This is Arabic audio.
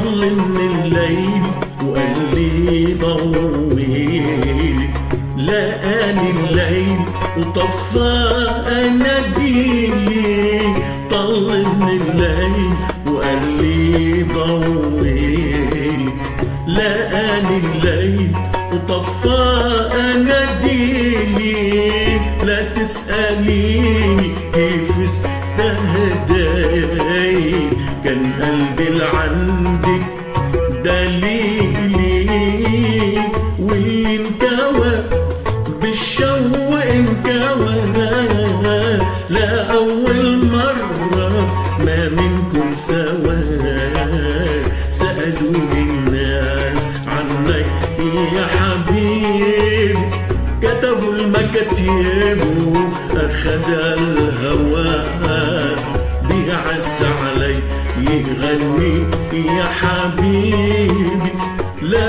طل من الليل وقال لي ضويلي، لقاني الليل وطفى اناديلي. طل من الليل وقال لي ضويلي، لقاني الليل وطفى اناديلي. لا تسأليني كيف استهديت، كان قلبي لعندك دليلي. واللي انكوى بالشوق انكوى، لا أول مرة ما منكم سوا. سألوني الناس عنك يا حبيبي، كتبوا المكاتيب أخد الهوى. بيعز علي يغني يا حبيبي،